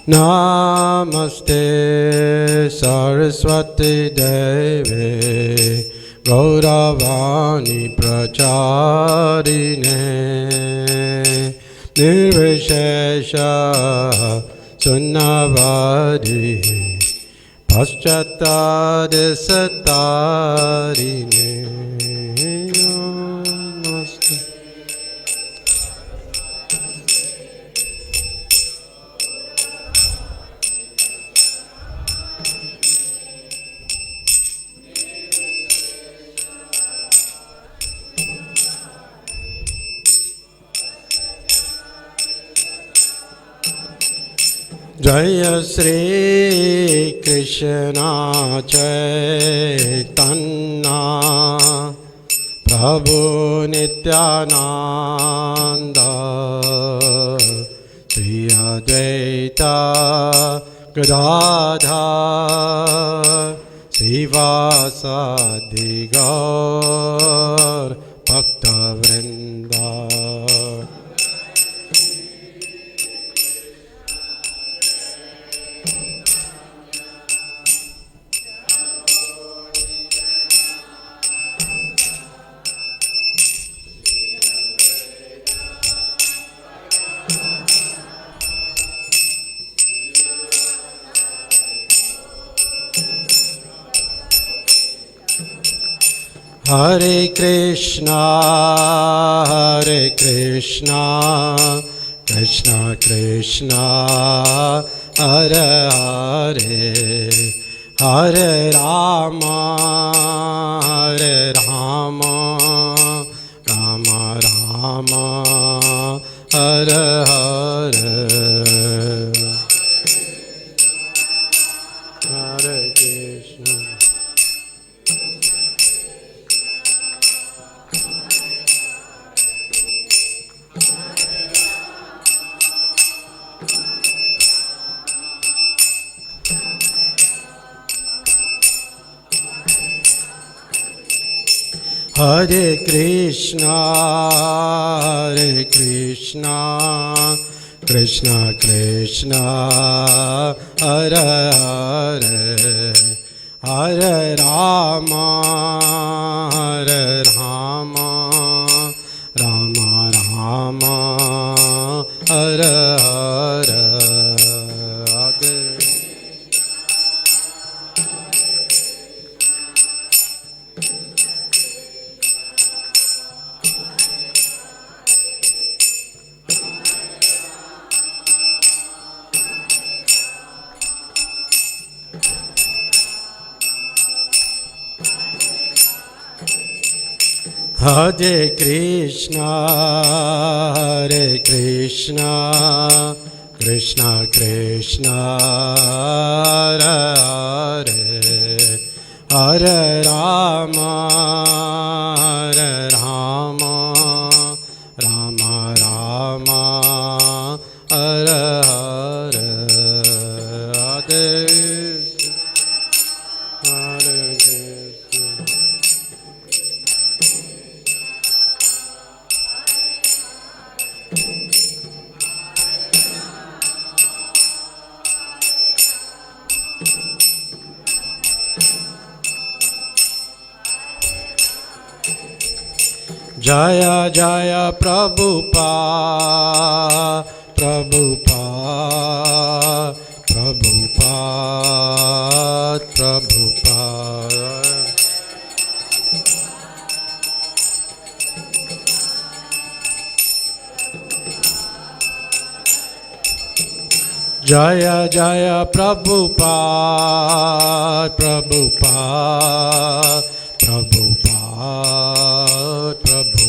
Namaste Saraswati Devi Gauravani Pracharine Nirvishesha Sunnavadi Paschatadhisatarine. Namaste. Jaya Shri Krishna Chaitanya Prabhu Nityananda Shri Advaita Gadadhar Srivasadi Gaur Bhakta Vrinda. Hare Krishna, Krishna Krishna, Hare Hare, Hare Rama, Rama Rama, Hare Hare. Hare Krishna. Hare Krishna, Krishna Krishna, Hare Hare, Hare Rama, Rama Rama, Hare Hare. Hare Krishna, Krishna Krishna, Hare Hare, Hare Rama, Rama Rama, Hare Hare. Hare Krishna. Jaya Jaya Prabhupada, Prabhupada, Prabhupada, Prabhupada. Jaya Jaya Prabhupada, Prabhupada, Prabhupada, Prabhupada.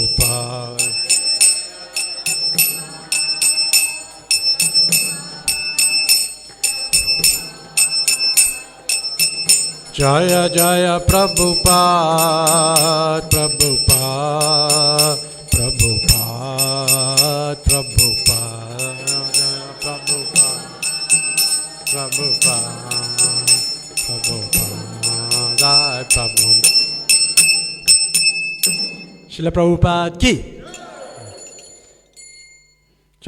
Jaya Jaya Prabhupada, Prabhupada, Prabhupada, Prabhupada. Jaya Prabhupada, Prabhupada, Prabhupada, Jai Prabhupada. Srila Prabhupada ki.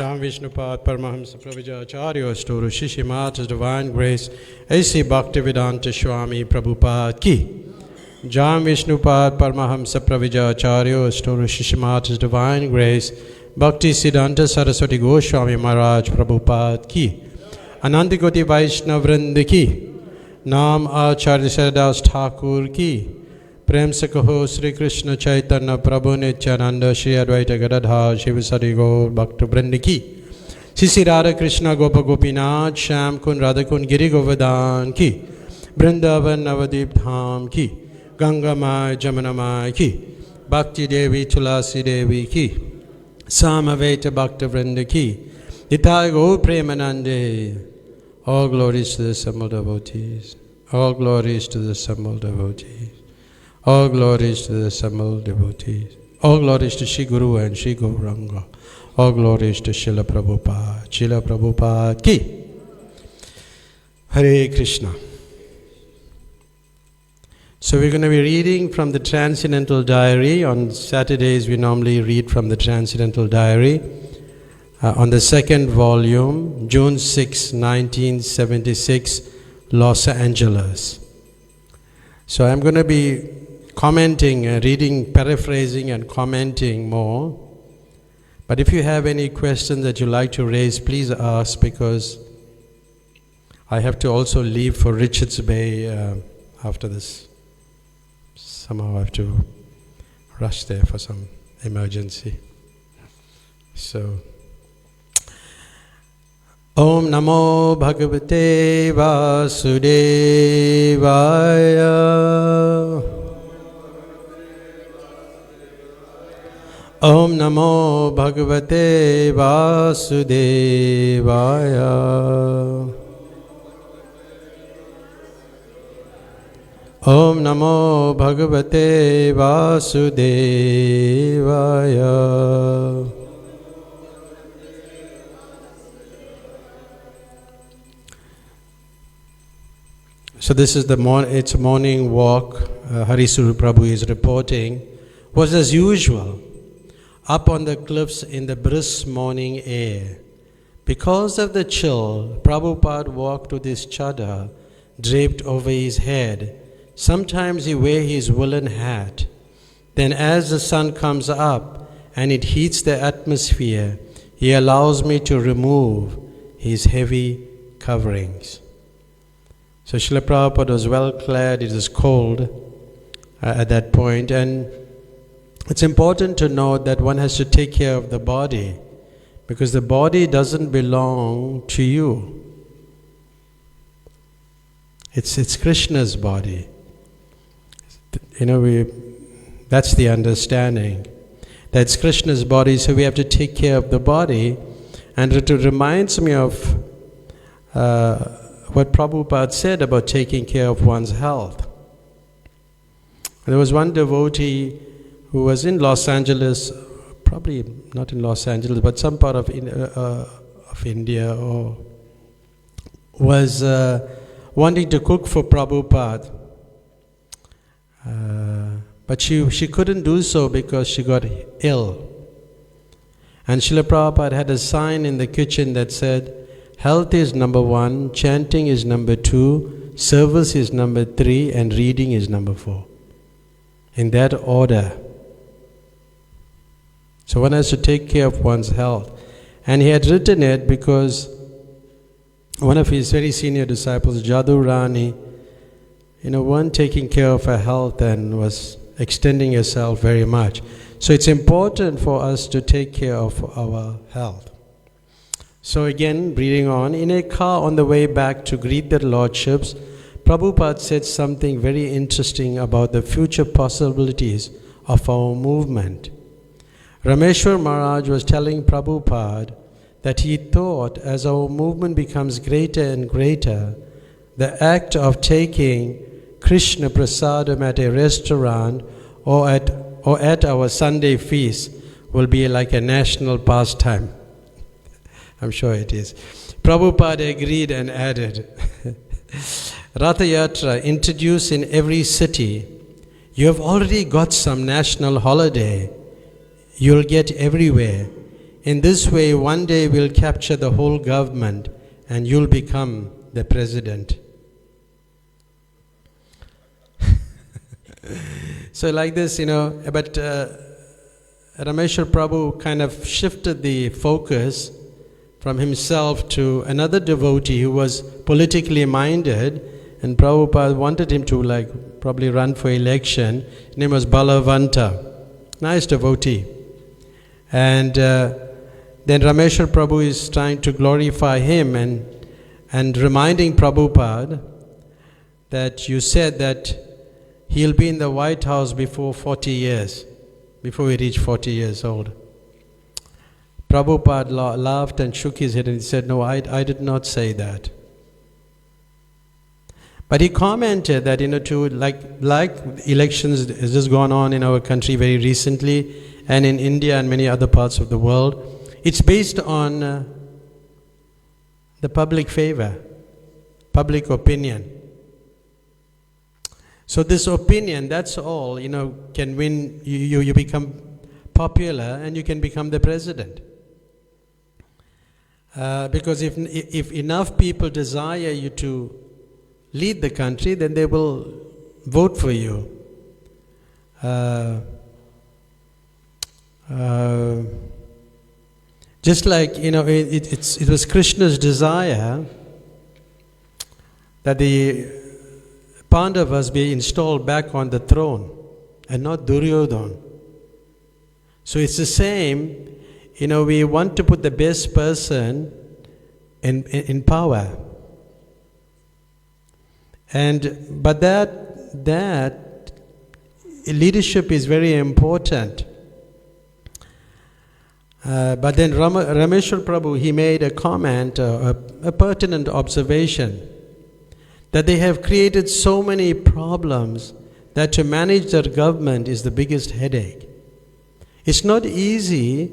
Jam Vishnupad Paramahamsa Pravijacharya Sturu Shishimata's Divine Grace A.C. Bhaktivedanta Swami Prabhupada Ki. Jam Vishnupad Paramahamsa Pravijacharya Sturu Shishimata's Divine Grace Bhakti Siddhanta Saraswati Goswami Maharaj Prabhupada Ki. Anandikoti Vaishnav Vrinda Ki. Naam Acharya Saradas Thakur Ki. Prem se kaho Sri Krishna Chaitanya Prabhu Nityananda Shri Advaita Gadadhar Shivasadi Gaur Bhakta Vrinda Ki. Sisi Radha Krishna Gopa Gopinath Sham Kun Radha Kun Giri Govardhan Ki. Vrindavan Navadip Dham Ki. Ganga Mai Jamana Mai Ki. Bhakti Devi Tulasi Devi Ki. Samaveta Bhakta Vrinda Ki. Nitai Gaur Premanande. All glories to the assembled devotees. All glories to the assembled devotees. All glories to the assembled devotees. All glories to Shri Guru and Shri Gauranga. All glories to Srila Prabhupada. Srila Prabhupada Ki. Hare Krishna. So we're going to be reading from the Transcendental Diary. On Saturdays we normally read from the Transcendental Diary. On the second volume, June 6, 1976, Los Angeles. So I'm going to be commenting, reading, paraphrasing and commenting more. But if you have any questions that you'd like to raise, please ask, because I have to also leave for Richards Bay after this. Somehow I have to rush there for some emergency. So, Om Namo Bhagavate Vasudevaya. Om Namo Bhagavate Vasudevaya. Om Namo Bhagavate Vasudevaya. So this is it's morning walk. Harisuru Prabhu is reporting. Was as usual. Up on the cliffs in the brisk morning air. Because of the chill, Prabhupada walked with his chadar draped over his head. Sometimes he wears his woolen hat. Then as the sun comes up and it heats the atmosphere, he allows me to remove his heavy coverings. So Srila Prabhupada was well clad, it is cold at that point, and it's important to note that one has to take care of the body, because the body doesn't belong to you. It's Krishna's body. That's the understanding. That's Krishna's body, so we have to take care of the body. And it reminds me of what Prabhupada said about taking care of one's health. There was one devotee who was in Los Angeles, probably not in Los Angeles, but some part of India, or was wanting to cook for Prabhupada. But she couldn't do so because she got ill. And Srila Prabhupada had a sign in the kitchen that said, health is number 1, chanting is number 2, service is number 3, and reading is number 4. In that order. So one has to take care of one's health. And he had written it because one of his very senior disciples, Jadu Rani, weren't taking care of her health and was extending herself very much. So it's important for us to take care of our health. So again, reading on, in a car on the way back to greet their lordships, Prabhupada said something very interesting about the future possibilities of our movement. Rameshwar Maharaj was telling Prabhupada that he thought as our movement becomes greater and greater, the act of taking Krishna Prasadam at a restaurant or at our Sunday feast will be like a national pastime. I'm sure it is. Prabhupada agreed and added, Ratha Yatra introduced in every city. You have already got some national holiday. You'll get everywhere. In this way, one day we'll capture the whole government and you'll become the president. So like this, but Rameshwar Prabhu kind of shifted the focus from himself to another devotee who was politically minded, and Prabhupada wanted him to probably run for election. His name was Balavanta, nice devotee. And then Rameshwar Prabhu is trying to glorify him and reminding Prabhupada that you said that he'll be in the White House before 40 years, before we reach 40 years old. Prabhupada laughed and shook his head and he said, no, I did not say that. But he commented that, like elections has just gone on in our country very recently, and in India and many other parts of the world, it's based on the public favor, public opinion. So this opinion, that's all, can win, you become popular and you can become the president. Because if enough people desire you to lead the country, then they will vote for you. Just like, it was Krishna's desire that the Pandavas be installed back on the throne and not Duryodhana. So it's the same, we want to put the best person in power. But that leadership is very important. But then Rameshwar Prabhu, he made a comment, a pertinent observation, that they have created so many problems that to manage their government is the biggest headache. It's not easy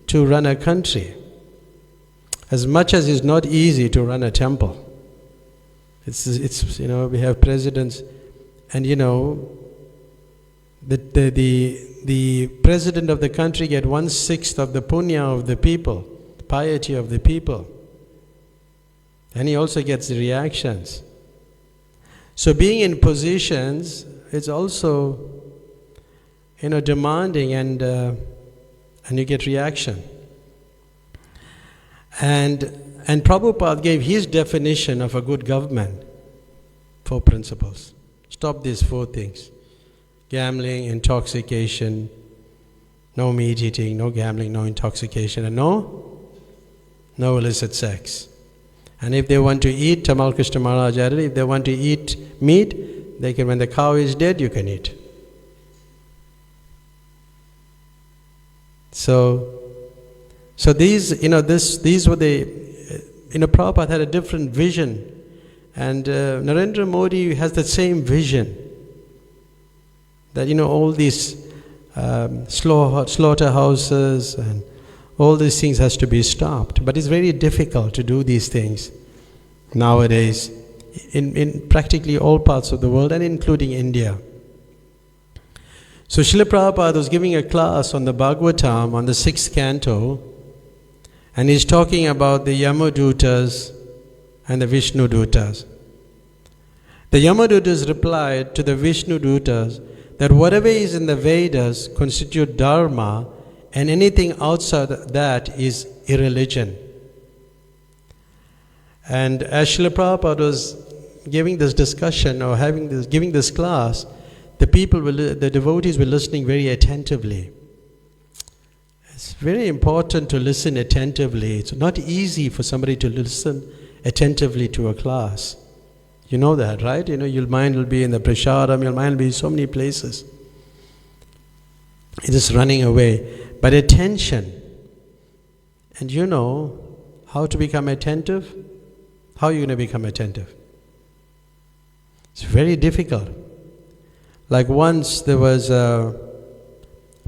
to run a country, as much as it's not easy to run a temple. It's we have presidents, and the president of the country get 1/6 of the punya of the people, piety of the people, and he also gets the reactions. So being in positions, it's also demanding, and you get reaction. And Prabhupada gave his definition of a good government, 4 principles. Stop these 4 things: gambling, intoxication, no meat eating, no gambling, no intoxication, and no illicit sex. And if they want to eat, Tamal Krishna Maharaj added, if they want to eat meat, they can. When the cow is dead, you can eat. So these, these were the, Prabhupada had a different vision, and Narendra Modi has the same vision. That all these slaughterhouses and all these things has to be stopped. But it's very difficult to do these things nowadays in practically all parts of the world, and including India. So Srila Prabhupada was giving a class on the Bhagavatam on the 6th canto, and he's talking about the Yamadutas and the Vishnudutas. The Yamadutas replied to the Vishnudutas that whatever is in the Vedas constitute dharma, and anything outside that is irreligion. And as Srila Prabhupada was giving this discussion or giving this class, the devotees were listening very attentively. It's very important to listen attentively. It's not easy for somebody to listen attentively to a class. You know that, right? Your mind will be in the prasadam, your mind will be in so many places. It is running away. But attention, and how to become attentive? How are you going to become attentive? It's very difficult. Like once there was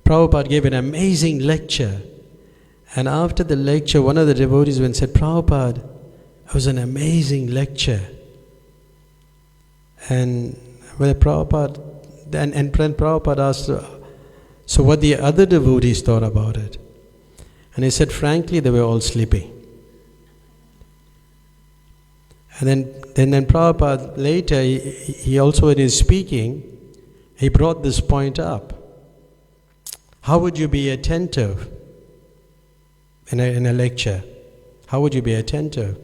Prabhupada gave an amazing lecture, and after the lecture, one of the devotees went and said, Prabhupada, it was an amazing lecture. And when Prabhupada asked, so what the other devotees thought about it? And he said, frankly, they were all sleeping. And then Prabhupada later, he also in his speaking, he brought this point up. How would you be attentive in a lecture? How would you be attentive?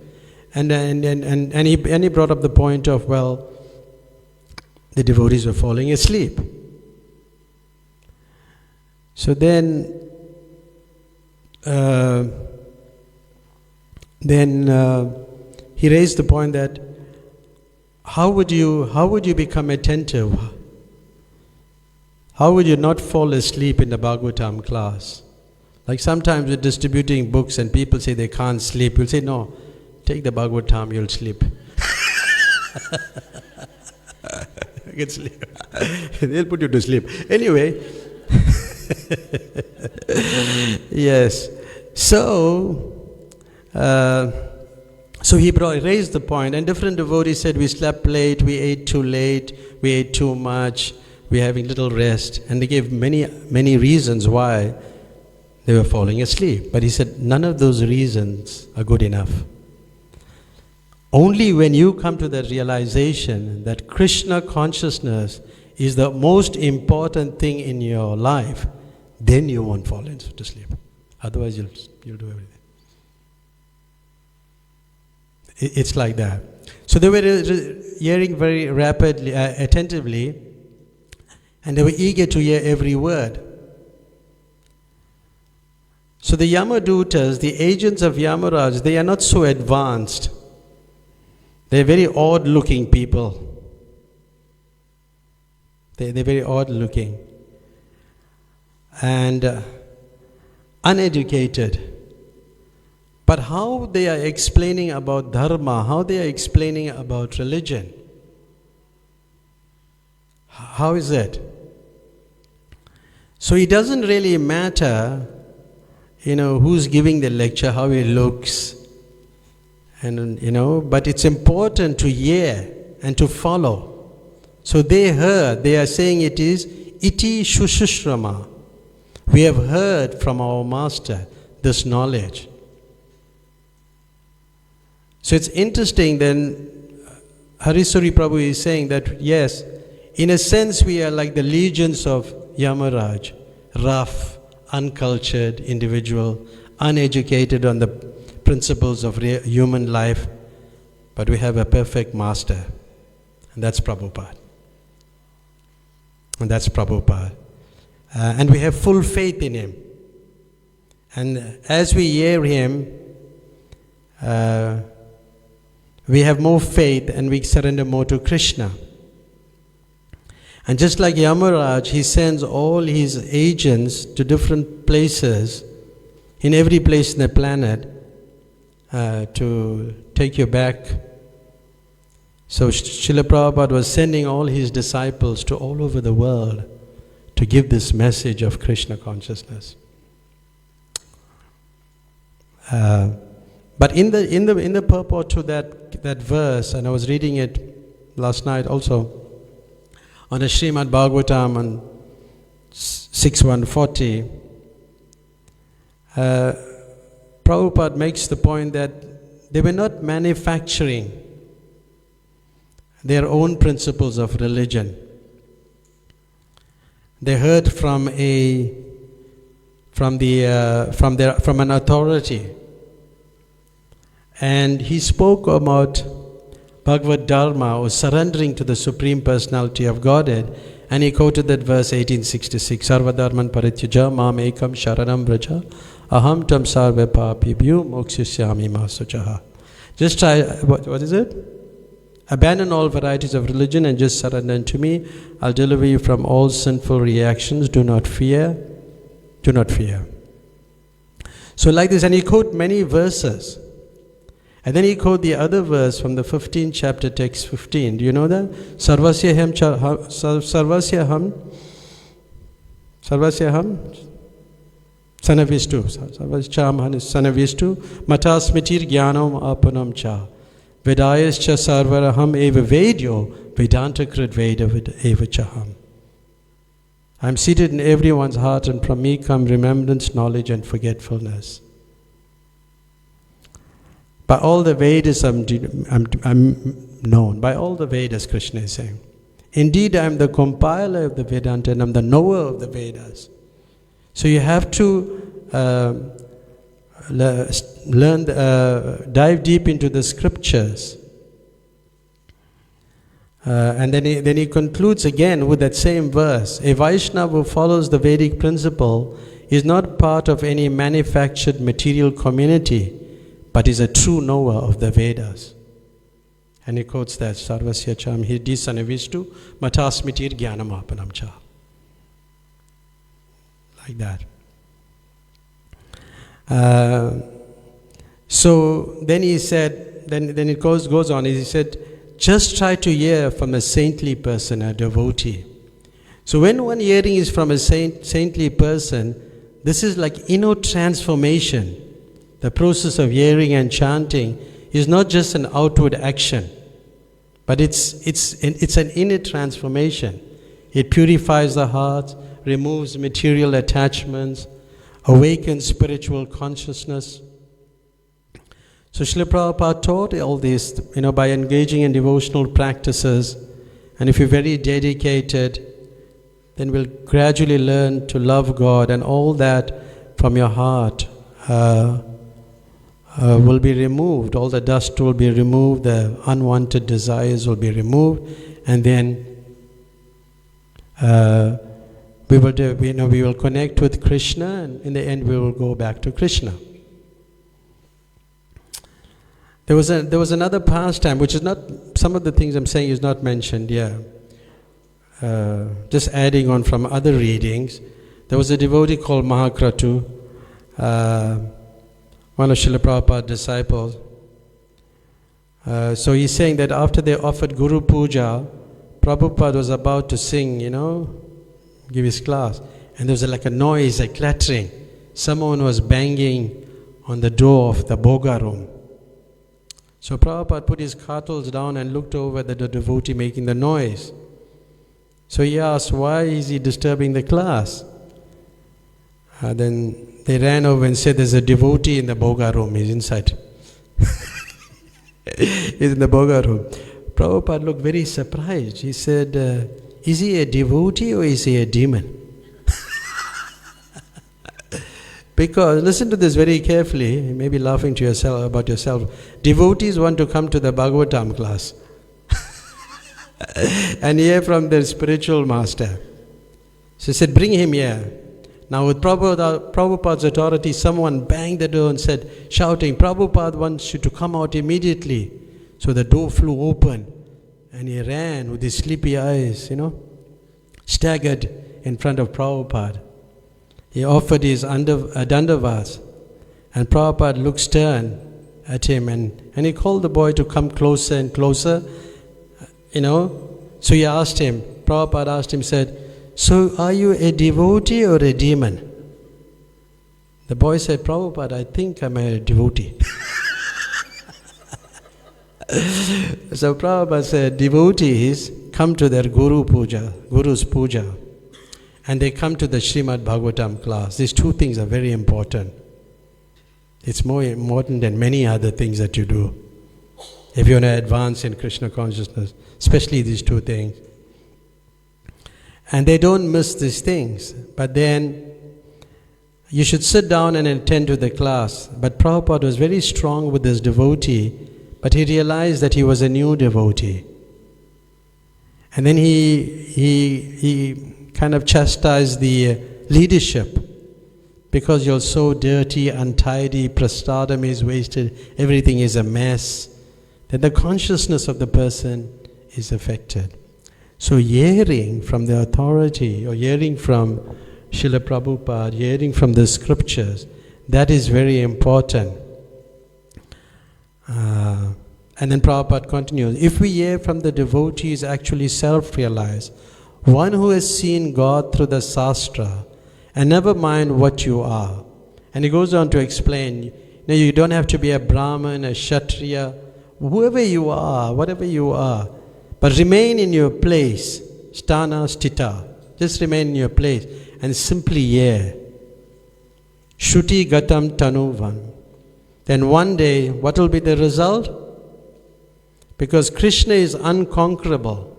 And he brought up the point of, well, the devotees were falling asleep. So then he raised the point that how would you become attentive? How would you not fall asleep in the Bhagavatam class? Like sometimes we're distributing books and people say they can't sleep. You'll say, no, take the Bhagavatam, you'll sleep. You can sleep. They'll put you to sleep. Anyway, yes. So he raised the point, and different devotees said, we slept late, we ate too late, we ate too much, we're having little rest. And they gave many reasons why they were falling asleep. But he said, none of those reasons are good enough. Only when you come to that realization that Krishna consciousness is the most important thing in your life, then you won't fall into sleep. Otherwise, you'll do everything. It's like that. So they were hearing very rapidly, attentively, and they were eager to hear every word. So the Yamadutas, the agents of Yamaraj, they are not so advanced. They're very odd-looking people. They're very odd-looking and uneducated. But how they are explaining about dharma, how they are explaining about religion, how is it? So it doesn't really matter, who's giving the lecture, how he looks, and but it's important to hear and to follow. So they are saying it is iti shushrama. We have heard from our master this knowledge. So it's interesting then, Harisuri Prabhu is saying that yes, in a sense we are like the legions of Yamaraj, rough, uncultured individual, uneducated on the principles of human life, but we have a perfect master, and that's Prabhupada. And we have full faith in him. And as we hear him, we have more faith and we surrender more to Krishna. And just like Yamaraj, he sends all his agents to different places, in every place in the planet, to take you back. So Srila Prabhupada was sending all his disciples to all over the world to give this message of Krishna consciousness. But in the purport to that verse, and I was reading it last night also, on the Srimad Bhagavatam on 6.140, Prabhupada makes the point that they were not manufacturing their own principles of religion. They heard from an authority, and he spoke about Bhagavad Dharma, or surrendering to the Supreme Personality of Godhead, and he quoted that verse 1866, Sarva Dharman Parityaja Mam Ekam Sharanam Vraja Aham Tam Sarva Papibhyo Mokshisyami Masuchaha. Just try, what is it? Abandon all varieties of religion and just surrender unto me. I'll deliver you from all sinful reactions. Do not fear. Do not fear. So like this, and he quote many verses. And then he quote the other verse from the 15th chapter, text 15. Do you know that? Sarvasya ham sanavistu. Sarvasyam sanavistu. Matasmitir jnanam apanam cha. Vedayascha sarvaraham eva vedyo vedanta krit veda eva chaham. I am seated in everyone's heart, and from me come remembrance, knowledge, and forgetfulness. By all the Vedas I'm known. By all the Vedas, Krishna is saying. Indeed, I am the compiler of the Vedanta, and I am the knower of the Vedas. So you have to dive deep into the scriptures. And then he concludes again with that same verse. A Vaishnava who follows the Vedic principle is not part of any manufactured material community, but is a true knower of the Vedas. And he quotes that, Sarvasya cham hridhi sanavishtu matasmitir jnanamapanam cha. Like that. So then he said, then it goes on, he said, just try to hear from a saintly person, a devotee. So when one hearing is from a saintly person, this is like inner transformation. The process of hearing and chanting is not just an outward action, but it's an inner transformation. It purifies the heart, removes material attachments, awakens spiritual consciousness. So Srila Prabhupada taught all this, by engaging in devotional practices. And if you're very dedicated, then we'll gradually learn to love God, and all that from your heart will be removed. All the dust will be removed, the unwanted desires will be removed, and then we will connect with Krishna, and in the end we will go back to Krishna. There was another pastime, which is not, some of the things I'm saying is not mentioned here. Just adding on from other readings, there was a devotee called Mahakratu, one of Srila Prabhupada's disciples. So he's saying that after they offered Guru Puja, Prabhupada was about to sing, give his class. And there was like a noise, a clattering. Someone was banging on the door of the Bhoga room. So Prabhupada put his cartels down and looked over at the devotee making the noise. So he asked, why is he disturbing the class? Then they ran over and said, there's a devotee in the Bhoga room, he's inside. He's in the Bhoga room. Prabhupada looked very surprised. He said, is he a devotee or is he a demon? Because, listen to this very carefully, you may be laughing to yourself about yourself. Devotees want to come to the Bhagavatam class and hear from their spiritual master. So he said, bring him here. Now with Prabhupada's authority, someone banged the door and said, shouting, Prabhupada wants you to come out immediately. So the door flew open and he ran with his sleepy eyes, staggered in front of Prabhupada. He offered his dandavas, and Prabhupada looked stern at him, and he called the boy to come closer and closer, So he asked him, Prabhupada asked him, said, so are you a devotee or a demon? The boy said, Prabhupada, I think I'm a devotee. So Prabhupada said, devotees come to their Guru's puja. And they come to the Srimad Bhagavatam class. These two things are very important. It's more important than many other things that you do. If you want to advance in Krishna consciousness, especially these two things. And they don't miss these things. But then, you should sit down and attend to the class. But Prabhupada was very strong with this devotee, but he realized that he was a new devotee. And then he kind of chastised the leadership, because you're so dirty, untidy, prasadam is wasted, everything is a mess, that the consciousness of the person is affected. So hearing from the authority, or hearing from Srila Prabhupada, hearing from the scriptures, that is very important. And then Prabhupada continues, if we hear from the devotees actually self-realized, one who has seen God through the Shastra, and never mind what you are. And he goes on to explain, you don't have to be a Brahmin, a Kshatriya, whoever you are, whatever you are, but remain in your place, sthana stita, Just remain in your place and simply hear. Shruti gatam tanuvan. Then one day, what will be the result? Because Krishna is unconquerable,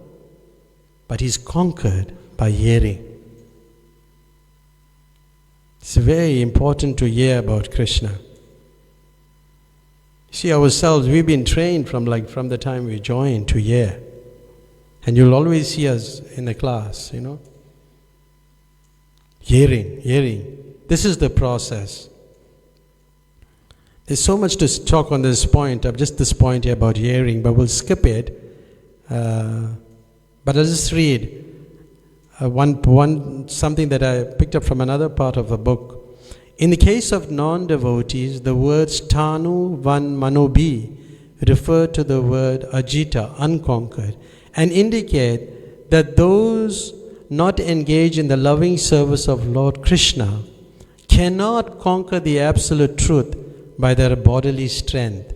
but he's conquered by hearing. It's very important to hear about Krishna. See, ourselves, we've been trained from the time we joined to hear. And you'll always see us in the class, Hearing. This is the process. There's so much to talk on this point, just this point here about hearing, but we'll skip it. But I'll just read something that I picked up from another part of the book. In the case of non-devotees, the words Tanu Van Manobi refer to the word Ajita, unconquered, and indicate that those not engaged in the loving service of Lord Krishna cannot conquer the absolute truth by their bodily strength,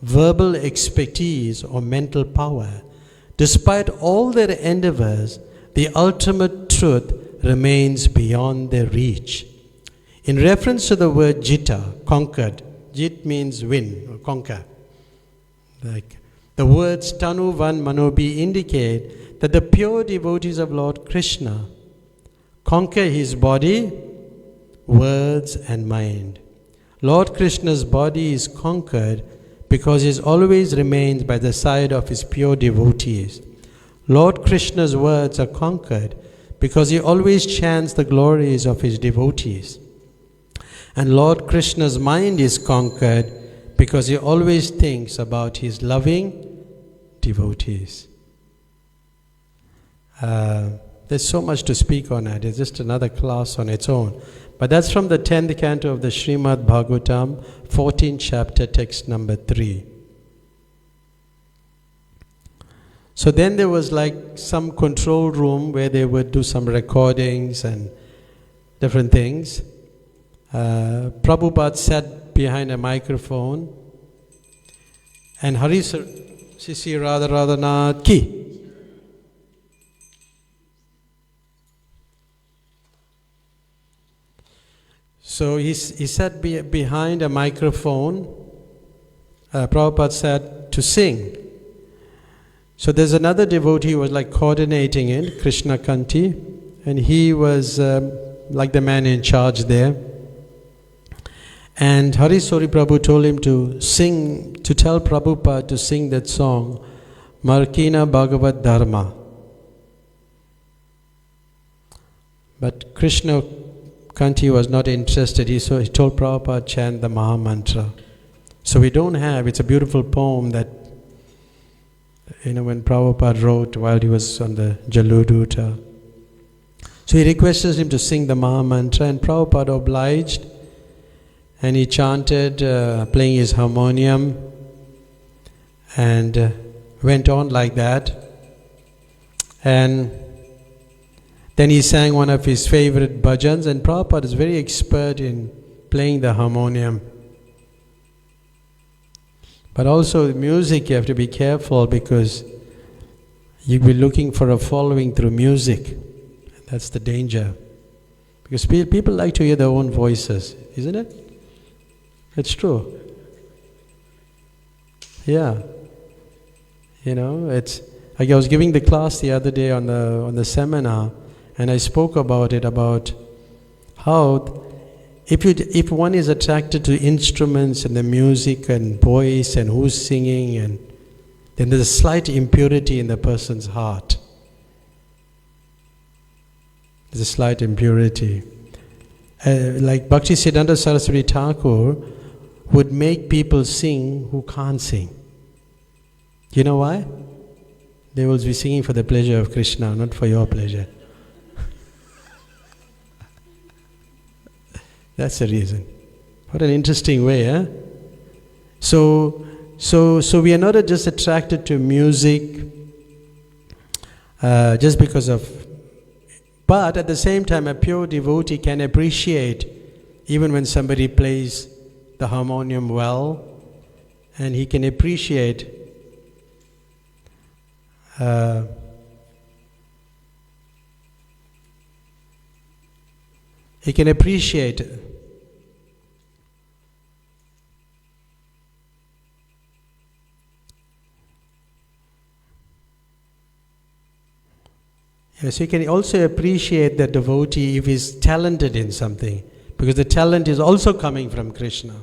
verbal expertise, or mental power. Despite all their endeavors, the ultimate truth remains beyond their reach. In reference to the word Jita, conquered, Jit means win or conquer. Like the words Tanu Van Manobi indicate that the pure devotees of Lord Krishna conquer his body, words, and mind. Lord Krishna's body is conquered because he always remains by the side of his pure devotees. Lord Krishna's words are conquered because he always chants the glories of his devotees. And Lord Krishna's mind is conquered because he always thinks about his loving devotees. There's so much to speak on that. It's just another class on its own. But that's from the 10th canto of the Srimad Bhagavatam, 14th chapter, text number 3. So then there was like some control room where they would do some recordings and different things. Prabhupada sat behind a microphone, and Hari Sisi Raghunath ki. So he sat behind a microphone. Prabhupada sat to sing. So there's another devotee who was like coordinating it, Krishna Kanti, and he was like the man in charge there. And Hari Sori Prabhu told him to sing, to tell Prabhupada to sing that song, Markina Bhagavad Dharma. But Krishna Kanti was not interested. He told Prabhupada chant the Maha Mantra. So we don't have, it's a beautiful poem that, when Prabhupada wrote while he was on the Jaluduta. So he requested him to sing the Maha Mantra, and Prabhupada obliged. And he chanted, playing his harmonium, and went on like that. And then he sang one of his favorite bhajans, and Prabhupada is very expert in playing the harmonium. But also music, you have to be careful because you'll be looking for a following through music. That's the danger. Because people like to hear their own voices, isn't it? It's true. Yeah. It's like I was giving the class the other day on the seminar, and I spoke about it, about how if one is attracted to instruments and the music and voice and who's singing, and then there's a slight impurity in the person's heart. There's a slight impurity. Like Bhakti Siddhanta Saraswati Thakur would make people sing who can't sing. You know why? They will be singing for the pleasure of Krishna, not for your pleasure. That's the reason. What an interesting way, eh? So we are not just attracted to music just because of... But at the same time, a pure devotee can appreciate even when somebody plays the harmonium well, and he can appreciate he can appreciate it. Yes, he can also appreciate the devotee if he's talented in something, because the talent is also coming from Krishna.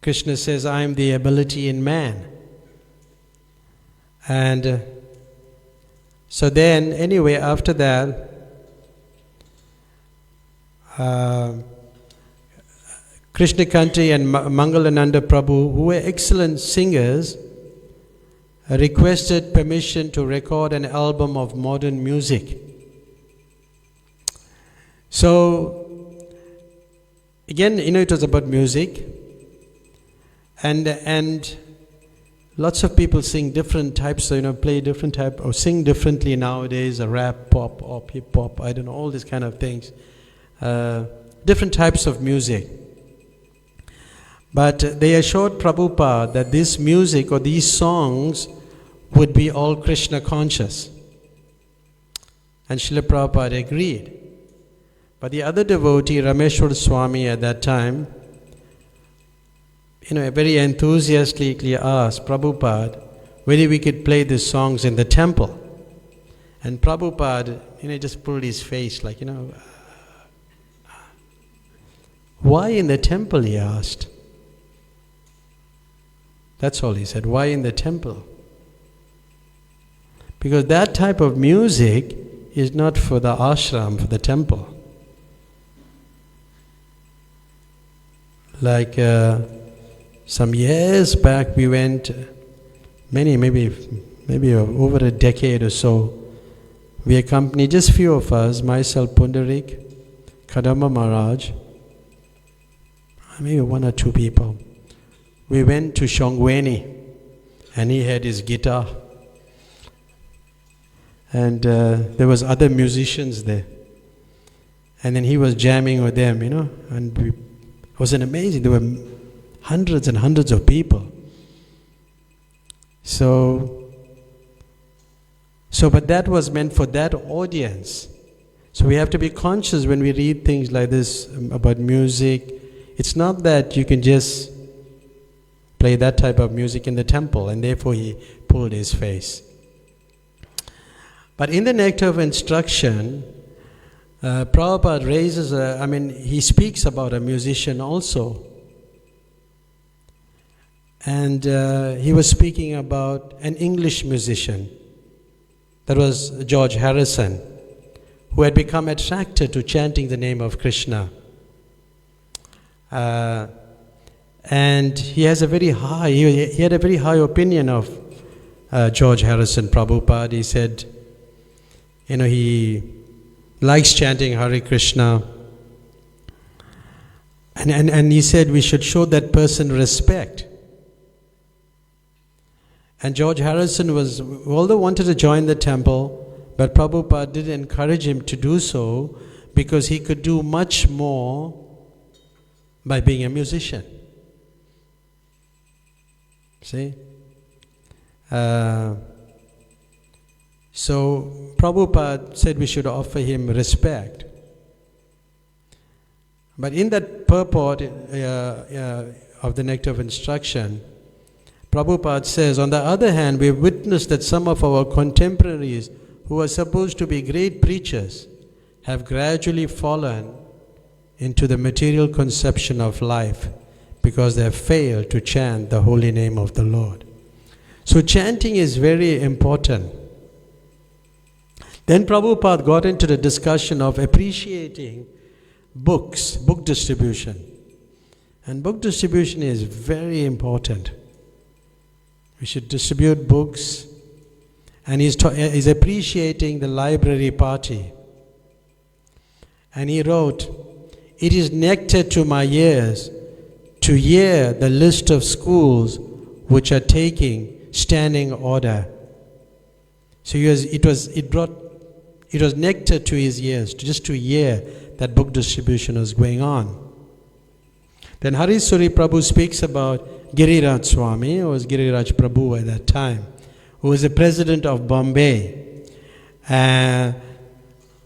Krishna says, I am the ability in man. And so then, anyway, after that, Krishnakanti and Mangalananda Prabhu, who were excellent singers, requested permission to record an album of modern music. So, again, it was about music, and lots of people sing different types, play different type, or sing differently nowadays, rap, pop, or hip hop, I don't know, all these kind of things. Different types of music. But they assured Prabhupada that this music or these songs would be all Krishna conscious. And Srila Prabhupada agreed. But the other devotee, Rameshwar Swami, at that time, very enthusiastically asked Prabhupada whether we could play these songs in the temple. And Prabhupada, just pulled his face like, why in the temple, he asked. That's all he said, why in the temple? Because that type of music is not for the ashram, for the temple. Like some years back we went, maybe over a decade or so, we accompanied just few of us, myself, Pundarik, Kadamba Maharaj, maybe one or two people. We went to Shongweni and he had his guitar. And there was other musicians there. And then he was jamming with them, and it was an amazing, there were hundreds and hundreds of people. But that was meant for that audience. So we have to be conscious when we read things like this about music. It's not that you can just play that type of music in the temple, and therefore he pulled his face. But in the Nectar of Instruction, Prabhupada raises he speaks about a musician also. And he was speaking about an English musician. That was George Harrison, who had become attracted to chanting the name of Krishna. And he had a very high opinion of George Harrison Prabhupada. He said, he likes chanting Hare Krishna. And he said we should show that person respect. And George Harrison although wanted to join the temple, but Prabhupada did encourage him to do so because he could do much more by being a musician. See? So Prabhupada said we should offer him respect. But in that purport of the Nectar of Instruction, Prabhupada says, on the other hand, we have witnessed that some of our contemporaries who are supposed to be great preachers have gradually fallen into the material conception of life because they have failed to chant the holy name of the Lord. So chanting is very important. Then Prabhupada got into the discussion of appreciating book distribution. And book distribution is very important. We should distribute books. And he's appreciating the library party. And he wrote, "It is nectar to my ears to hear the list of schools which are taking standing order." So it was nectar to his ears, just to hear that book distribution was going on. Then Harisuri Prabhu speaks about Giriraj Swami, who was Giriraj Prabhu at that time, who was the president of Bombay.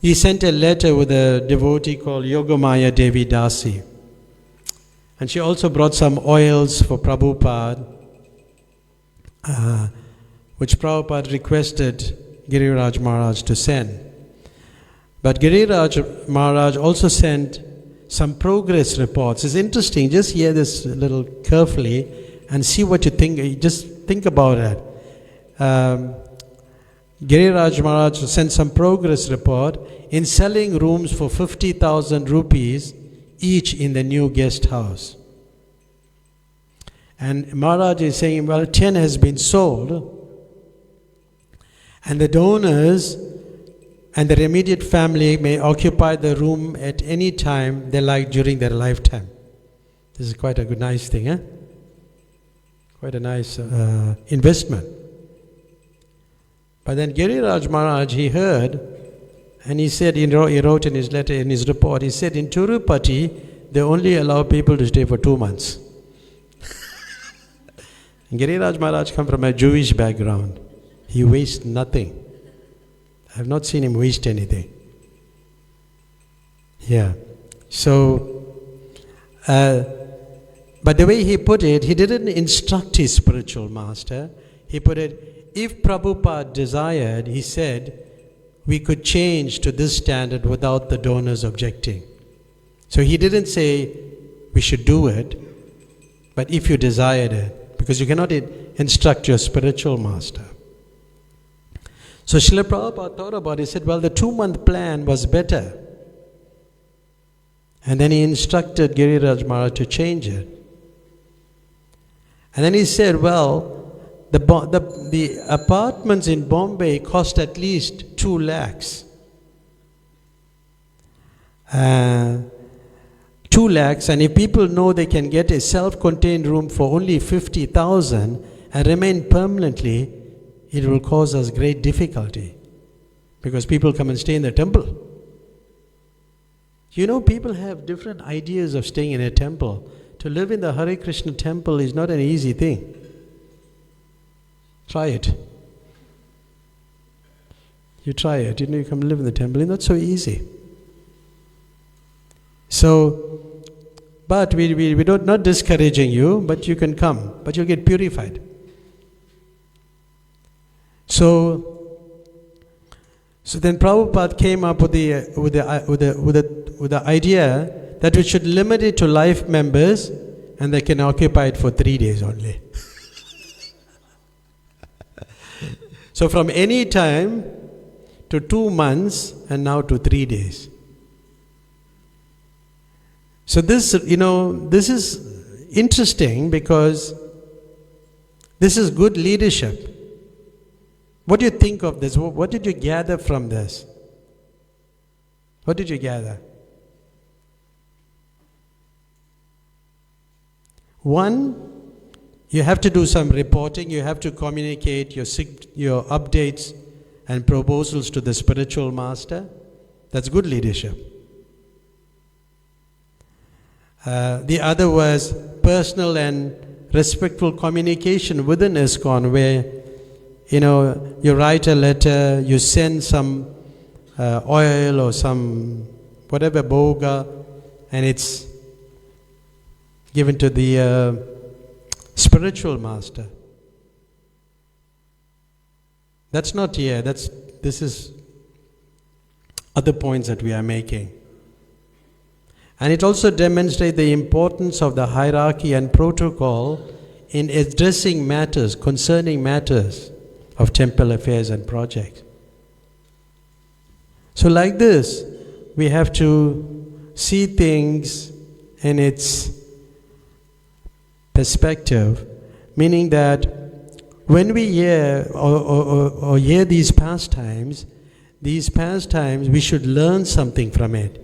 he sent a letter with a devotee called Yogamaya Devi Dasi. And she also brought some oils for Prabhupada, which Prabhupada requested Giriraj Maharaj to send. But Giriraj Maharaj also sent some progress reports. It's interesting, just hear this a little carefully and see what you think. Just think about it. Giriraj Maharaj sent some progress report in selling rooms for 50,000 rupees each in the new guest house. And Maharaj is saying, well, 10 has been sold, and the donors and their immediate family may occupy the room at any time they like during their lifetime. This is quite a good, nice thing, eh? Quite a nice investment. But then Giriraj Maharaj, he heard, and he said, he wrote in his letter, in his report, he said, in Tirupati, they only allow people to stay for 2 months. And Giriraj Maharaj come from a Jewish background. He wastes nothing. I have not seen him waste anything. Yeah. So, but the way he put it, he didn't instruct his spiritual master. He put it, if Prabhupada desired, he said, we could change to this standard without the donors objecting. So he didn't say we should do it, but if you desired it, because you cannot instruct your spiritual master. So Srila Prabhupada thought about it, he said, well, the 2-month plan was better. And then he instructed Giriraj Maharaj to change it. And then he said, well, the apartments in Bombay cost at least 2 lakhs. 2 lakhs, and if people know they can get a self-contained room for only 50,000 and remain permanently, it will cause us great difficulty because people come and stay in the temple. You know, people have different ideas of staying in a temple. To live in the Hare Krishna temple is not an easy thing. Try it. You try it. You know, you come live in the temple. It's not so easy. So, but we don't, not discouraging you, but you can come, but you'll get purified. So then Prabhupada came up with the idea that we should limit it to life members, and they can occupy it for 3 days only. So from any time to 2 months, and now to 3 days. So this, this is interesting because this is good leadership. What do you think of this? What did you gather from this? What did you gather? One, you have to do some reporting. You have to communicate your updates and proposals to the spiritual master. That's good leadership. The other was personal and respectful communication within ISKCON, where you write a letter, you send some oil or some whatever bhoga, and it's given to the spiritual master. That's not here. This is other points that we are making. And it also demonstrates the importance of the hierarchy and protocol in addressing matters, concerning matters of temple affairs and projects. So like this, we have to see things in its perspective, meaning that when we hear or hear these pastimes, we should learn something from it.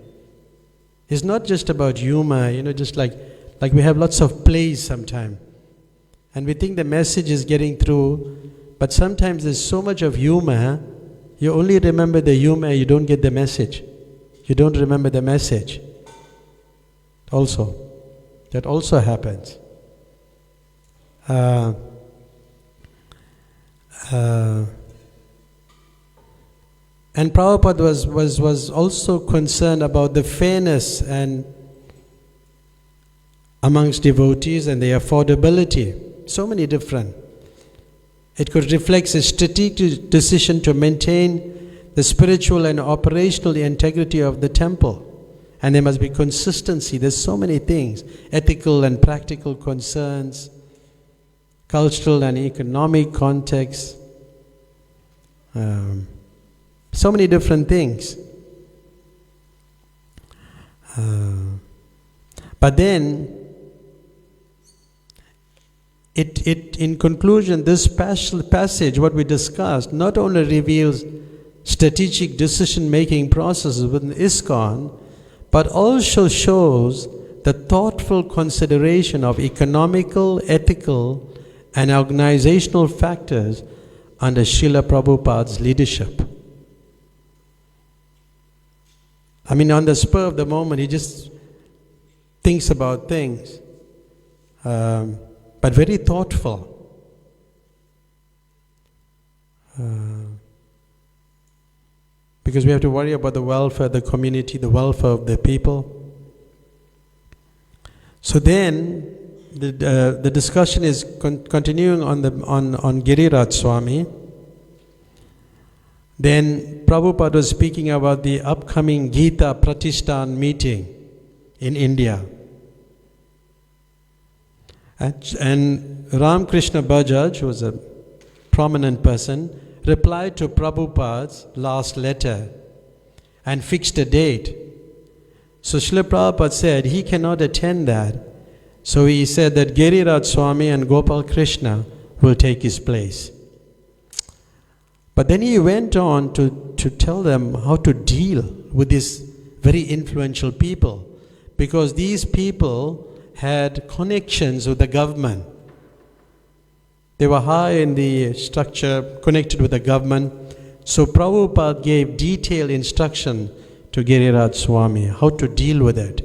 It's not just about humor, just like we have lots of plays sometimes, and we think the message is getting through, but sometimes there's so much of humor, you only remember the humor, you don't get the message. You don't remember the message. That also happens. And Prabhupada was also concerned about the fairness and amongst devotees and the affordability. So many different. It could reflect a strategic decision to maintain the spiritual and operational integrity of the temple. And there must be consistency. There's so many things. Ethical and practical concerns, cultural and economic context, so many different things. But then, in conclusion, this passage, what we discussed, not only reveals strategic decision-making processes within ISKCON, but also shows the thoughtful consideration of economical, ethical, and organizational factors under Srila Prabhupada's leadership. I mean, on the spur of the moment, he just thinks about things, but very thoughtful. Because we have to worry about the welfare of the community, the welfare of the people. So then, the discussion is continuing on Giriraj Swami. Then Prabhupada was speaking about the upcoming Gita Pratishthan meeting in India. And Ramakrishna Bajaj, who was a prominent person, replied to Prabhupada's last letter and fixed a date. So Srila Prabhupada said he cannot attend that. So he said that Giriraj Swami and Gopal Krishna will take his place. But then he went on to tell them how to deal with these very influential people, because these people had connections with the government. They were high in the structure, connected with the government. So Prabhupada gave detailed instruction to Giriraj Swami how to deal with it.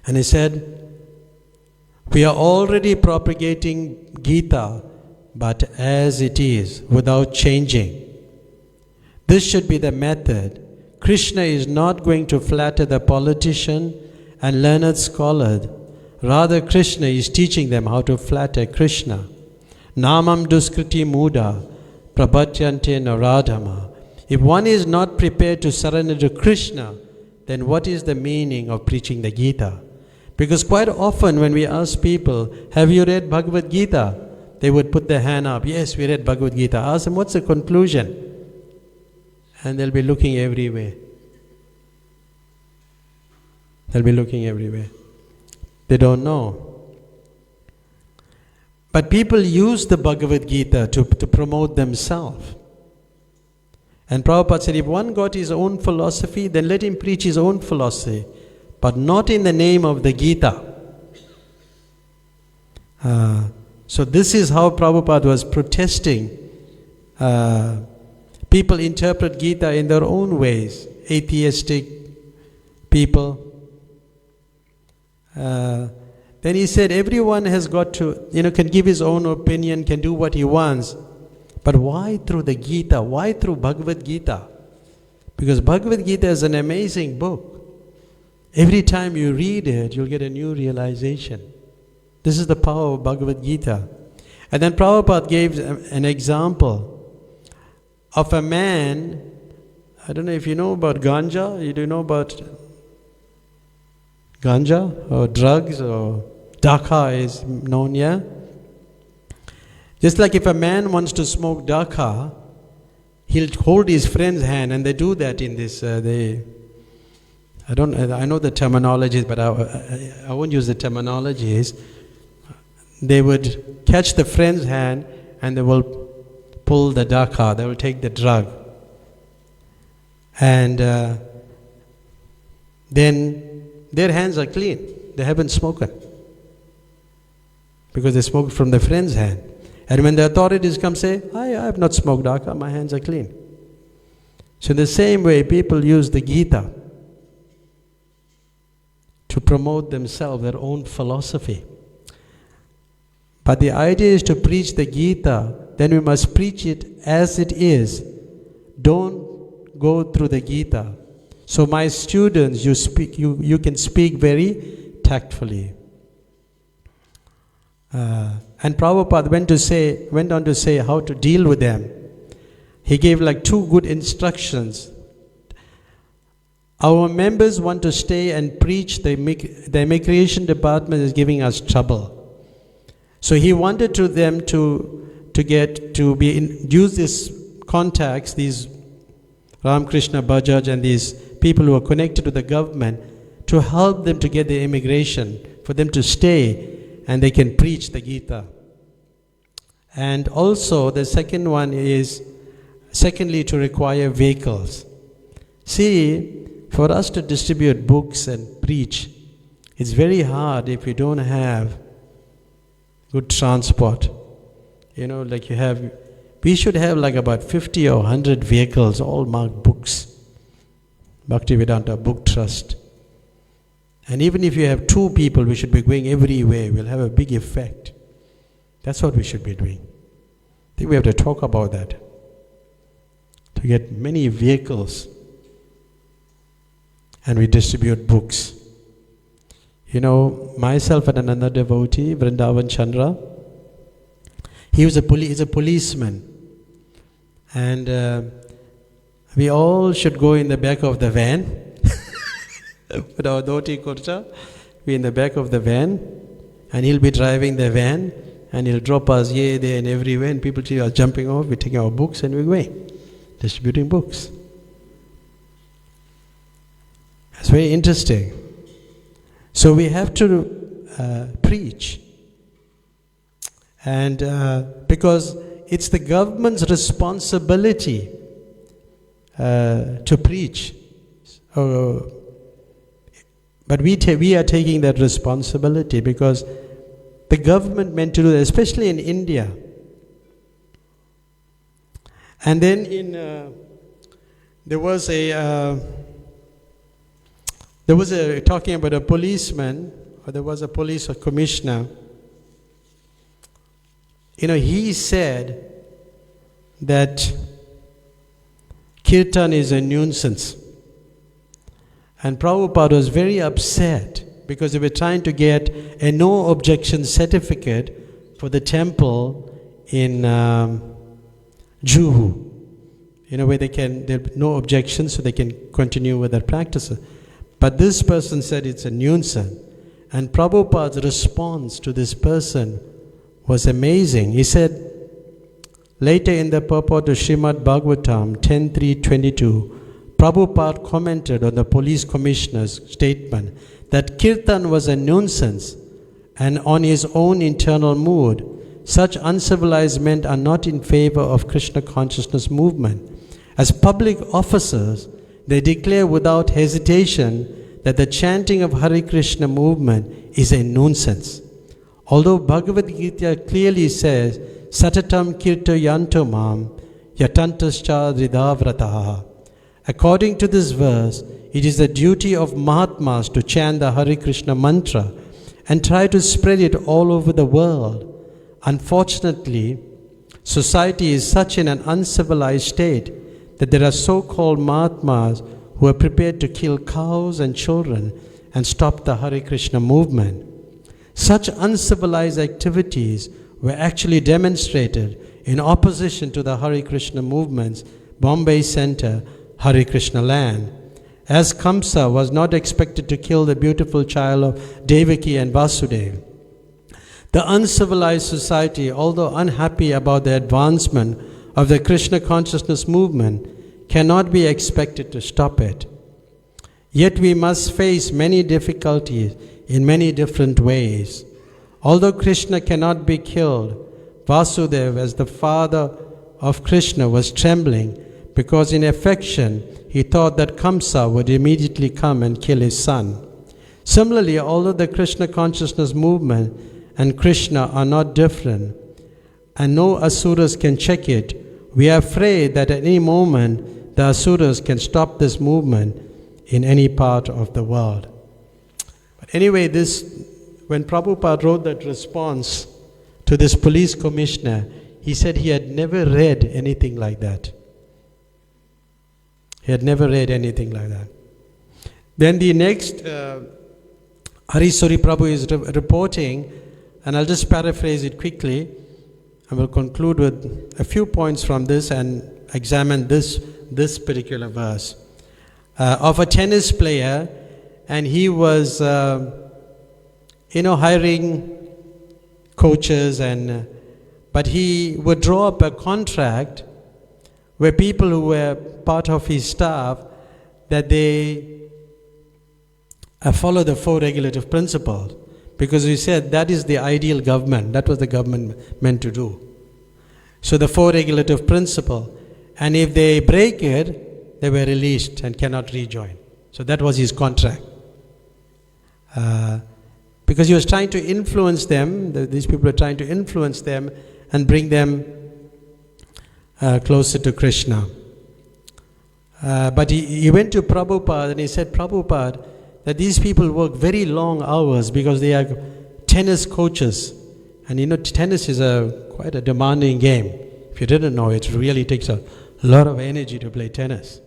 And he said, we are already propagating Gita, but as it is, without changing. This should be the method. Krishna is not going to flatter the politician and learned scholar. Rather, Krishna is teaching them how to flatter Krishna. Namam duskriti muda prabhatyante naradhama. If one is not prepared to surrender to Krishna, then what is the meaning of preaching the Gita? Because quite often when we ask people, have you read Bhagavad Gita? They would put their hand up, yes, we read Bhagavad Gita. Ask them, what's the conclusion? And they'll be looking everywhere. They'll be looking everywhere. They don't know. But people use the Bhagavad Gita to promote themselves. And Prabhupada said, if one got his own philosophy, then let him preach his own philosophy, but not in the name of the Gita. So this is how Prabhupada was protesting. People interpret Gita in their own ways. Atheistic people. Then he said, everyone has got to, can give his own opinion, can do what he wants. But why through the Gita? Why through Bhagavad Gita? Because Bhagavad Gita is an amazing book. Every time you read it, you'll get a new realization. This is the power of Bhagavad Gita. And then Prabhupada gave an example of a man. I don't know if you know about ganja. You do know about ganja or drugs or dakha is known, yeah? Just like if a man wants to smoke dakha, he'll hold his friend's hand, and they do that in this. I know the terminologies, but I won't use the terminologies. They would catch the friend's hand and they will pull the dakha. They will take the drug, and then their hands are clean. They haven't smoked because they smoked from the friend's hand. And when the authorities come say, I have not smoked dakha, my hands are clean. So in the same way, people use the Gita to promote themselves, their own philosophy. But the idea is to preach the Gita, then we must preach it as it is, don't go through the Gita. So my students, you can speak very tactfully. And Prabhupada went on to say how to deal with them. He gave like 2 good instructions. Our members want to stay and preach. The immigration department is giving us trouble. So he wanted them to use these contacts, these Ramakrishna Bajaj and these people who are connected to the government, to help them to get the immigration, for them to stay and they can preach the Gita. And also the second one is, secondly, to require vehicles. See, for us to distribute books and preach, it's very hard if you don't have good transport. Like we should have like about 50 or 100 vehicles, all marked books. Bhaktivedanta Book Trust. And even if you have 2 people, we should be going everywhere. We'll have a big effect. That's what we should be doing. I think we have to talk about that. To get many vehicles. And we distribute books. Myself and another devotee, Vrindavan Chandra, he's a policeman. And we all should go in the back of the van. With our dhoti kurta, we in the back of the van. And he'll be driving the van. And he'll drop us here, there and everywhere. And people are jumping off, we're taking our books and we're going. Distributing books. It's very interesting. So we have to preach. And because it's the government's responsibility to preach. But we are taking that responsibility because the government meant to do that, especially in India. And then there was talking about a policeman, or there was a police commissioner. He said that kirtan is a nuisance. And Prabhupada was very upset because they were trying to get a no objection certificate for the temple in Juhu. Where there are no objections, so they can continue with their practices. But this person said it's a nuisance. And Prabhupada's response to this person was amazing. He said, later in the purport of Srimad Bhagavatam 10.3.22, Prabhupada commented on the police commissioner's statement that kirtan was a nuisance and on his own internal mood. Such uncivilized men are not in favor of Krishna consciousness movement. As public officers, they declare without hesitation that the chanting of Hare Krishna movement is a nonsense. Although Bhagavad Gita clearly says, Satatam kirto yanto mam yatantascha ridhavrataha. According to this verse, it is the duty of Mahatmas to chant the Hare Krishna mantra and try to spread it all over the world. Unfortunately, society is such in an uncivilized state that there are so-called Mahatmas who are prepared to kill cows and children and stop the Hare Krishna movement. Such uncivilized activities were actually demonstrated in opposition to the Hare Krishna movement's Bombay Center, Hare Krishna land. As Kamsa was not expected to kill the beautiful child of Devaki and Vasudeva, the uncivilized society, although unhappy about the advancement of the Krishna consciousness movement, cannot be expected to stop it. Yet we must face many difficulties in many different ways. Although Krishna cannot be killed, Vasudeva, as the father of Krishna, was trembling because in affection he thought that Kamsa would immediately come and kill his son. Similarly, although the Krishna consciousness movement and Krishna are not different, and no asuras can check it, we are afraid that at any moment the asuras can stop this movement in any part of the world. But anyway, when Prabhupada wrote that response to this police commissioner, he said he had never read anything like that. He had never read anything like that. Then the next, Harisuri Prabhu is reporting, and I'll just paraphrase it quickly. I will conclude with a few points from this and examine this particular verse. Of a tennis player, and he was, hiring coaches, but he would draw up a contract where people who were part of his staff, that they follow the 4 regulative principles, because he said that is the ideal government. That was the government meant to do. So the 4 regulative principle, and if they break it, they were released and cannot rejoin. So that was his contract. Because he was trying to influence them, these people were trying to influence them and bring them closer to Krishna. But he went to Prabhupada and he said, Prabhupada, that these people work very long hours because they are tennis coaches. And tennis is quite a demanding game. If you didn't know, it really takes a lot of energy to play tennis.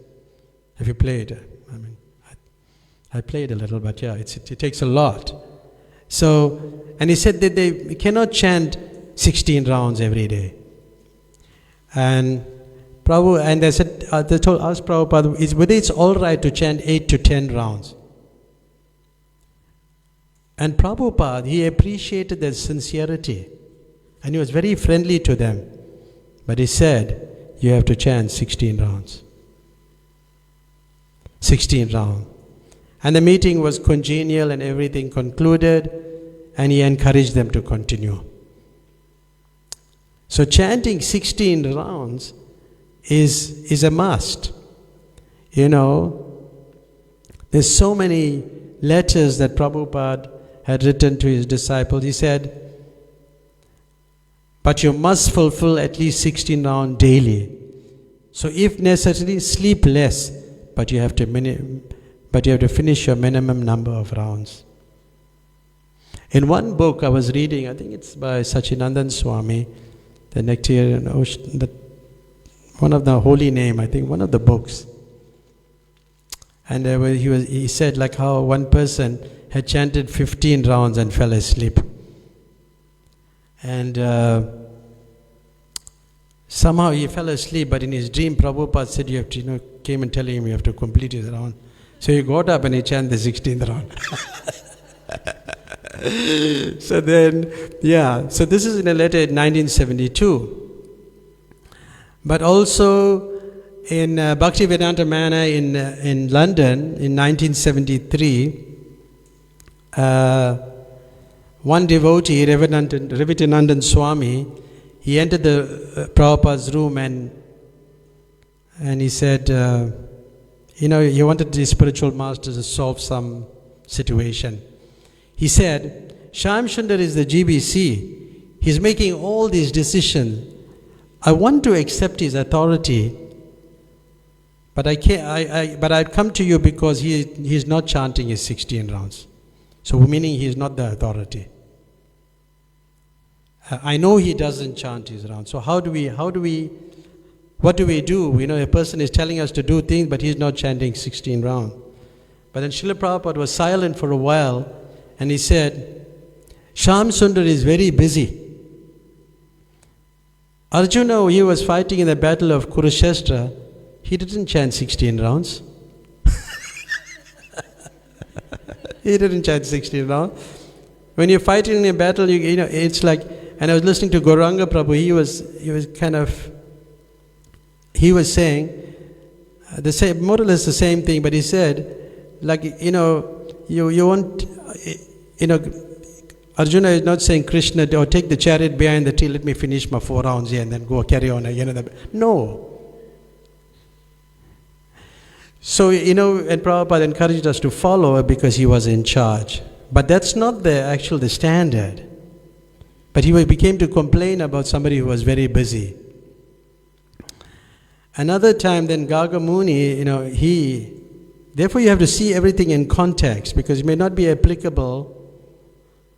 If you played, I played a little, but yeah, it takes a lot. So, and he said that they cannot chant 16 rounds every day. And they said, they told us, Prabhupada, whether it's all right to chant 8 to 10 rounds. And Prabhupada, he appreciated their sincerity. And he was very friendly to them. But he said, you have to chant 16 rounds. 16 rounds. And the meeting was congenial and everything concluded. And he encouraged them to continue. So chanting 16 rounds is a must. There's so many letters that Prabhupada had written to his disciples. He said, but you must fulfill at least 16 rounds daily. So if necessary, sleep less, but you have to finish your minimum number of rounds. In one book I was reading, I think it's by Sachinandan Swami, the Nectarian Ocean, one of the holy name, I think, one of the books. And he said like how one person had chanted 15 rounds and fell asleep. And somehow he fell asleep, but in his dream Prabhupada said you have to, came and telling him you have to complete his round. So he got up and he chanted the 16th round. So this is in a letter in 1972. But also in Bhaktivedanta Manor in London in 1973, one devotee, Ravitanandan Swami, he entered the Prabhupada's room and he said, he wanted the spiritual master to solve some situation. He said, Shyam Sundar is the GBC. He's making all these decisions. I want to accept his authority, but I can't. But I'd come to you because he's not chanting his 16 rounds. So meaning he's not the authority. I know he doesn't chant his rounds. So what do we do? A person is telling us to do things, but he's not chanting 16 rounds. But then Srila Prabhupada was silent for a while, and he said, Shyam Sundar is very busy. Arjuna, he was fighting in the battle of Kurukshetra, he didn't chant 16 rounds. He didn't chant 16 rounds. When you're fighting in a battle, it's like, and I was listening to Gauranga Prabhu, he was saying the same, more or less the same thing, but he said, like, you want, Arjuna is not saying, Krishna, or take the chariot behind the tree, let me finish my 4 rounds here and then go carry on again. No. So, and Prabhupada encouraged us to follow because he was in charge. But that's not the standard. But he became to complain about somebody who was very busy. Another time, then Gagamuni, therefore you have to see everything in context, because it may not be applicable.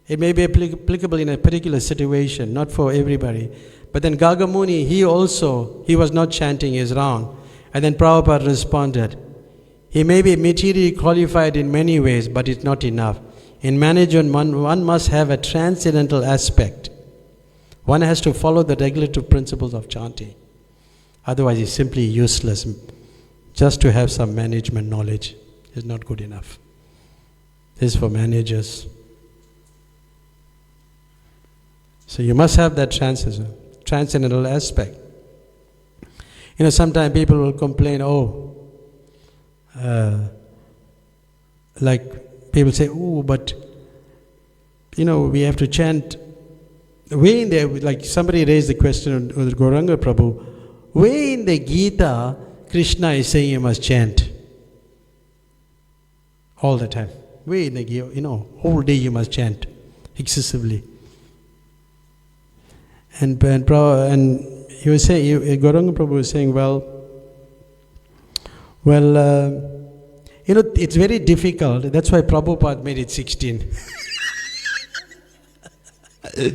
It may be applicable in a particular situation, not for everybody. But then Gagamuni, he was not chanting his round. And then Prabhupada responded, he may be materially qualified in many ways, but it's not enough. In management, one must have a transcendental aspect. One has to follow the regulative principles of chanting. Otherwise, it's simply useless. Just to have some management knowledge is not good enough. This is for managers. So you must have that transcendental aspect. Sometimes people will complain, like people say, but we have to chant. Way in there, like somebody raised the question with Gauranga Prabhu, way in the Gita, Krishna is saying you must chant all the time. Way in the Gita, whole day you must chant excessively. And he was saying, Gauranga Prabhu was saying, it's very difficult. That's why Prabhupada made it 16.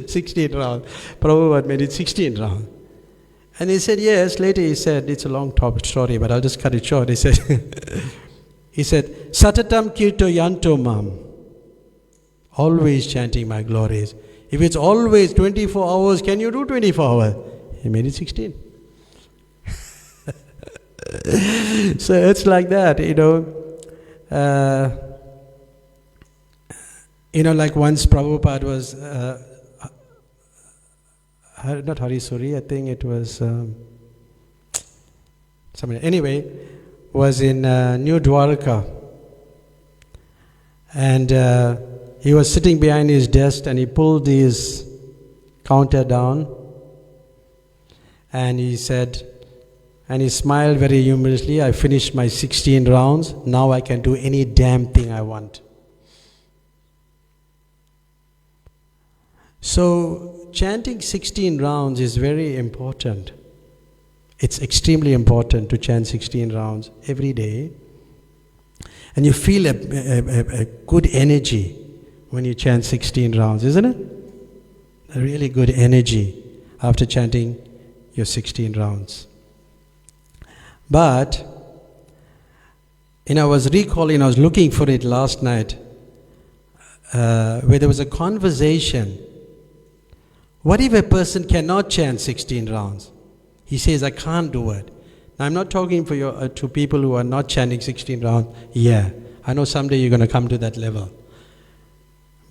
16 rounds. Prabhupada made it 16 rounds. And he said, yes. Later he said, it's a long story, but I'll just cut it short. He said, Satatam kirto yanto mam. Always chanting my glories. If it's always 24 hours, can you do 24 hours? He made it 16. So it's like that, like once Prabhupada was, not Harisuri, I think it was, somebody, anyway, was in New Dwarka. And he was sitting behind his desk and he pulled his counter down and he said, and he smiled very humorously, I finished my 16 rounds, now I can do any damn thing I want. So chanting 16 rounds is very important. It's extremely important to chant 16 rounds every day. And you feel a good energy when you chant 16 rounds, isn't it? A really good energy after chanting your 16 rounds. But, I was recalling, I was looking for it last night, where there was a conversation. What if a person cannot chant 16 rounds? He says, I can't do it. Now, I'm not talking for to people who are not chanting 16 rounds. Yeah, I know someday you're going to come to that level.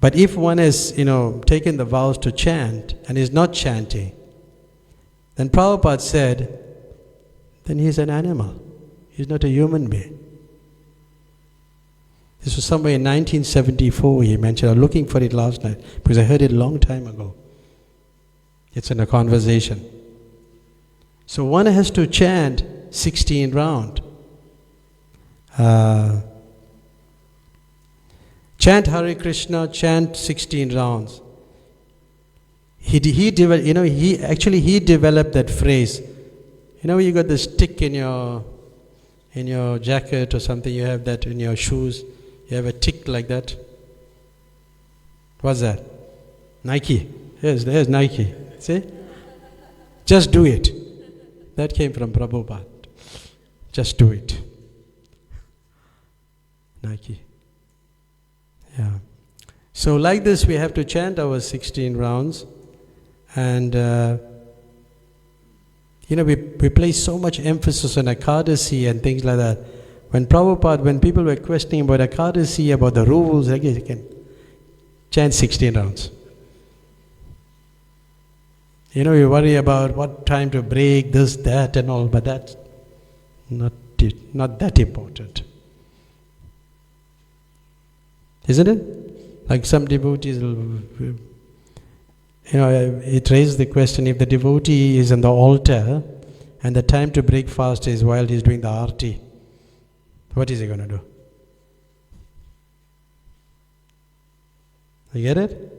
But if one has, taken the vows to chant and is not chanting, then Prabhupada said, then he's an animal. He's not a human being. This was somewhere in 1974 he mentioned. I was looking for it last night because I heard it a long time ago. It's in a conversation. So one has to chant 16 rounds. Chant Hare Krishna, chant 16 rounds. He developed that phrase. You got the stick in your jacket or something, you have that in your shoes, you have a tick like that. What's that? Nike. There's Nike. See? Just do it. That came from Prabhupada. Just do it. Nike. Yeah. So like this we have to chant our 16 rounds and we place so much emphasis on Ekadasi and things like that. When people were questioning about Ekadasi, about the rules, you can chant 16 rounds. You worry about what time to break, this, that and all, but that's not that important. Isn't it? Like some devotees will, it raises the question, if the devotee is on the altar and the time to break fast is while he's doing the arti, what is he going to do? You get it?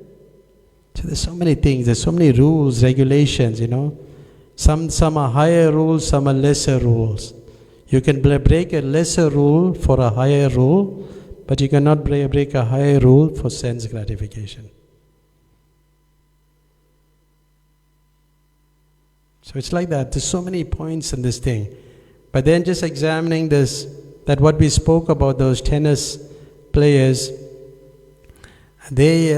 So there's so many things, there's so many rules, regulations, Some are higher rules, some are lesser rules. You can break a lesser rule for a higher rule, but you cannot break a higher rule for sense gratification. So it's like that. There's so many points in this thing. But then just examining this, that what we spoke about, those tennis players, they,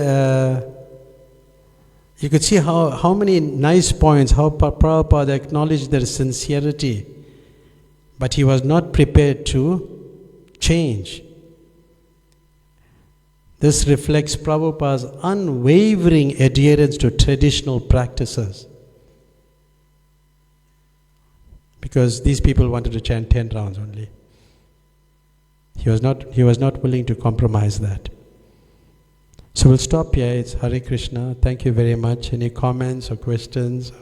you could see how many nice points, how Prabhupada acknowledged their sincerity, but he was not prepared to change. This reflects Prabhupada's unwavering adherence to traditional practices. Because these people wanted to chant 10 rounds only. He was not willing to compromise that. So we'll stop here. It's Hare Krishna. Thank you very much. Any comments or questions?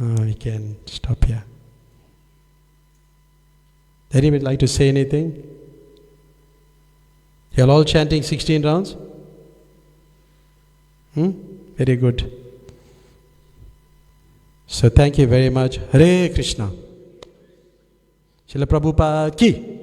We can stop here. Anybody like to say anything? You're all chanting 16 rounds? Very good. So thank you very much. Hare Krishna. Srila Prabhupada ki.